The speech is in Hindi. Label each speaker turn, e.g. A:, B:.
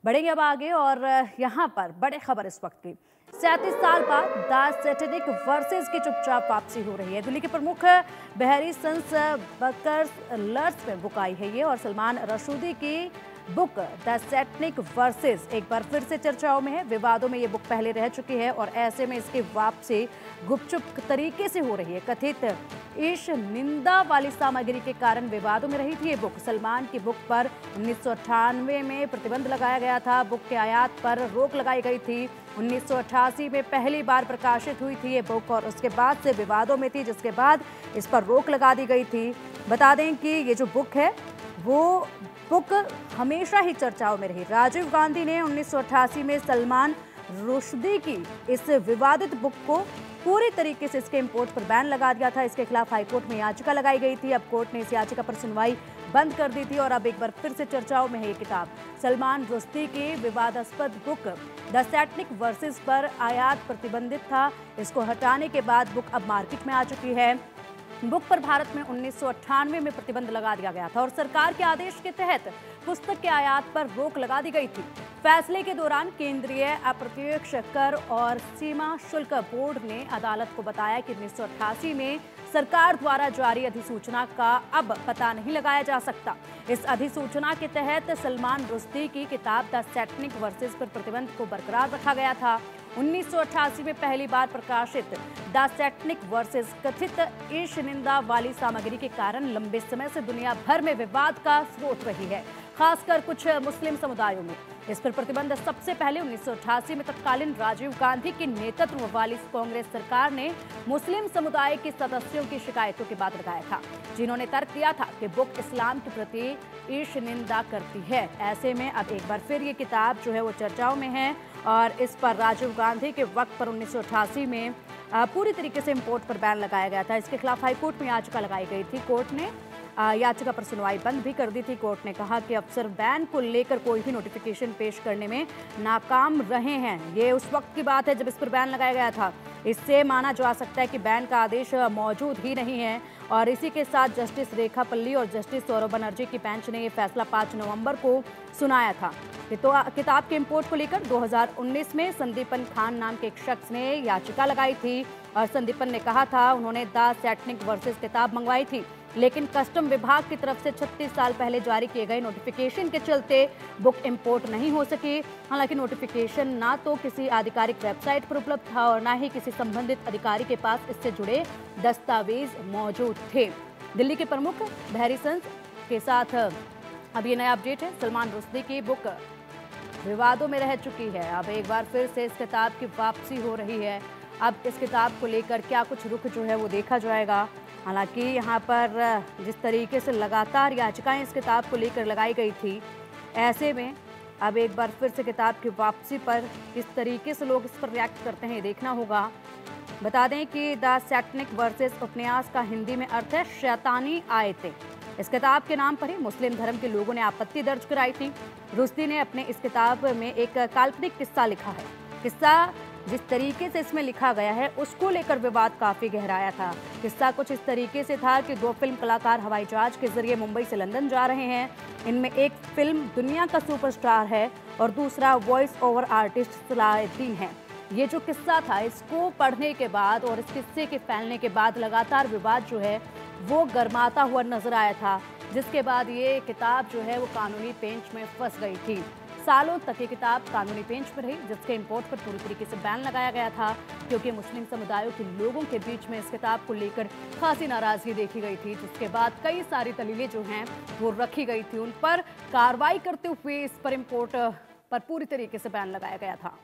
A: बढ़ेंगे अब आगे और यहाँ पर बड़े खबर इस वक्त की 37 साल बाद द सैटेनिक वर्सेस की चुपचाप वापसी हो रही है। दिल्ली के प्रमुख बहरी सन्स बकर्स लर्स में बुक आई है ये और सलमान रशदी की बुक द सैटेनिक वर्सेस एक बार फिर से चर्चाओं में है। विवादों में ये बुक पहले रह चुकी है और ऐसे में इसकी वापसी गुपचुप तरीके से हो रही है। कथित ईश निंदा वाली सामग्री के कारण विवादों में रही थी ये बुक। सलमान की बुक पर 1998 में प्रतिबंध लगाया गया था। बुक के आयात पर रोक लगाई गई थी। 1988 में पहली बार प्रकाशित हुई थी ये बुक और उसके बाद से विवादों में थी, जिसके बाद इस पर रोक लगा दी गई थी। बता दें कि ये जो बुक है वो बुक हमेशा ही चर्चाओं में रही। राजीव गांधी ने 1988 में सलमान रुश्दी की इस विवादित बुक को पूरी तरीके से इसके इंपोर्ट पर बैन लगा दिया था। इसके खिलाफ हाईकोर्ट में याचिका लगाई गई थी। अब कोर्ट ने इस याचिका पर सुनवाई बंद कर दी थी और अब एक बार फिर से चर्चाओं में है ये किताब। सलमान रुश्दी की विवादास्पद बुक द सैटेनिक वर्सेस पर आयात प्रतिबंधित था। इसको हटाने के बाद बुक अब मार्केट में आ चुकी है। बुक पर भारत में 1998 में प्रतिबंध लगा दिया गया था और सरकार के आदेश के तहत पुस्तक के आयात पर रोक लगा दी गई थी। फैसले के दौरान केंद्रीय अप्रत्यक्ष कर और सीमा शुल्क बोर्ड ने अदालत को बताया कि 1988 में सरकार द्वारा जारी अधिसूचना का अब पता नहीं लगाया जा सकता। इस अधिसूचना के तहत सलमान रुश्दी की किताब द सैटेनिक वर्सेस पर प्रतिबंध को बरकरार रखा गया था। 1988 में पहली बार प्रकाशित द सैटेनिक वर्सेस कथित ईश निंदा वाली सामग्री के कारण लंबे समय से दुनिया भर में विवाद का स्रोत रही है, खासकर कुछ मुस्लिम समुदायों में। इस पर प्रतिबंध सबसे पहले 1988 में तत्कालीन राजीव गांधी के नेतृत्व वाली कांग्रेस सरकार ने मुस्लिम समुदाय के सदस्यों की शिकायतों के बाद लगाया था, जिन्होंने तर्क दिया था कि बुक इस्लाम के प्रति ईश निंदा करती है। ऐसे में अब एक बार फिर ये किताब जो है वो चर्चाओं में है और इस पर राजीव गांधी के वक्त पर 1988 में पूरी तरीके से इंपोर्ट पर बैन लगाया गया था। इसके खिलाफ हाईकोर्ट में याचिका लगाई गई थी। कोर्ट ने याचिका पर सुनवाई बंद भी कर दी थी। कोर्ट ने कहा कि अफसर बैन को लेकर कोई भी नोटिफिकेशन पेश करने में नाकाम रहे हैं। ये उस वक्त की बात है जब इस पर बैन लगाया गया था। इससे माना जा सकता है कि बैन का आदेश मौजूद ही नहीं है और इसी के साथ जस्टिस रेखा पल्ली और जस्टिस सौरभ बनर्जी की बेंच ने ये फैसला 5 नवंबर को सुनाया था। तो किताब के इंपोर्ट को लेकर 2019 में संदीपन खान नाम के एक शख्स ने याचिका लगाई थी और संदीपन ने कहा था उन्होंने द सैटेनिक वर्सेस किताब मंगवाई थी, लेकिन कस्टम विभाग की तरफ से 36 साल पहले जारी किए गए नोटिफिकेशन के चलते बुक इंपोर्ट नहीं हो सकी। हालांकि नोटिफिकेशन ना तो किसी आधिकारिक वेबसाइट पर उपलब्ध था और ना ही किसी संबंधित अधिकारी के पास इससे जुड़े दस्तावेज मौजूद थे। दिल्ली के प्रमुख बहरी सन्स के साथ अब ये नया अपडेट है। सलमान रुश्दी की बुक विवादों में रह चुकी है। अब एक बार फिर से इस किताब की वापसी हो रही है। अब इस किताब को लेकर क्या कुछ रुख जो है वो देखा जाएगा। हालांकि यहाँ पर जिस तरीके से लगातार याचिकाएं इस किताब को लेकर लगाई गई थी, ऐसे में अब एक बार फिर से किताब की वापसी पर किस तरीके से लोग इस पर रिएक्ट करते हैं देखना होगा। बता दें कि द सैटेनिक वर्सेस उपन्यास का हिंदी में अर्थ है शैतानी आयतें। इस किताब के नाम पर ही मुस्लिम धर्म के लोगों ने आपत्ति दर्ज कराई थी। रुश्दी ने अपने इस किताब में एक काल्पनिक किस्सा लिखा है। किस्सा जिस तरीके से इसमें लिखा गया है उसको लेकर विवाद काफी गहराया था। किस्सा कुछ इस तरीके से था कि 2 फिल्म कलाकार हवाई जहाज के जरिए मुंबई से लंदन जा रहे हैं। इनमें एक फिल्म दुनिया का सुपरस्टार है और दूसरा वॉइस ओवर आर्टिस्ट सलाहुद्दीन है। ये जो किस्सा था, इसको पढ़ने के बाद और इस किस्से के फैलने के बाद लगातार विवाद जो है वो गर्माता हुआ नजर आया था, जिसके बाद ये किताब जो है वो कानूनी पेंच में फंस गई थी। सालों तक ये किताब कानूनी पेंच पर रही, जिसके इंपोर्ट पर पूरी तरीके से बैन लगाया गया था, क्योंकि मुस्लिम समुदायों के लोगों के बीच में इस किताब को लेकर खासी नाराजगी देखी गई थी, जिसके बाद कई सारी दलीलें जो हैं वो रखी गई थी। उन पर कार्रवाई करते हुए इस पर इंपोर्ट पर पूरी तरीके से बैन लगाया गया था।